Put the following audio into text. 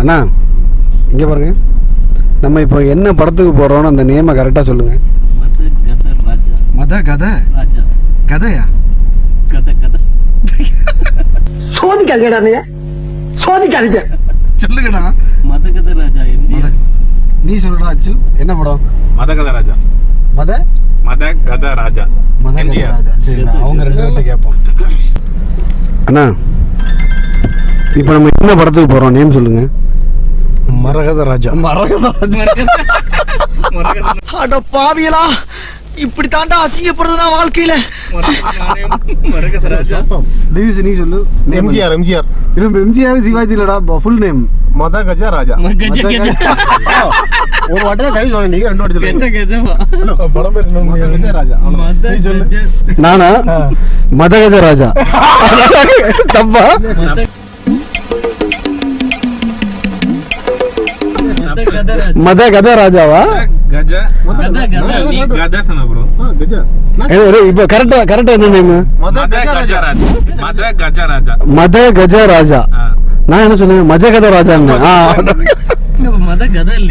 அண்ணா இங்கே பாருங்க, நம்ம இப்போ என்ன படத்துக்கு போகிறோன்னு அந்த நேமை கரெக்டாக சொல்லுங்கள். மத கதை கதையா? சோதிக்காதீங்கடா, நீ சோதிக்காதீங்க, சொல்லுங்கண்ணா. மதகத ராஜா எம்ஜிஆர். நீ சொல்லுடா அச்சு, என்ன படம்? மதகத ராஜா. மதகத ராஜா. மதகத ராஜா. சரி, அவங்க 2 பேர்கிட்ட கேட்போம். அண்ணா இப்போ நம்ம என்ன படத்துக்கு போகிறோம், நேம் சொல்லுங்க. மரகத ராஜா. அட பாவியலா, இப்படி தாண்டா அசிங்கப்படுறதுனா வாழ்க்கையில. மரகத ராஜா. திவ்ஸ் நீ சொல்லு. எம்ஜிஆர். இல்லை எம்ஜிஆர் சிவாஜி இல்லடா, ஃபுல் நேம் மதகஜ ராஜா. ஒரு வாட்டி தான் கை சொல்ல, நீங்க 2 வாட்டி சொல்லுங்க. படம் பேர் மதகஜ ராஜா. நீ சொல்லு. நானா மதகஜ ராஜா. தப்பா? மதகத ராஜாவா? இப்ப கரெக்டா என்ன நேம்? மதகஜ ராஜா. நான் என்ன சொன்னேன்? மஜகத ராஜா. மதகத இல்ல.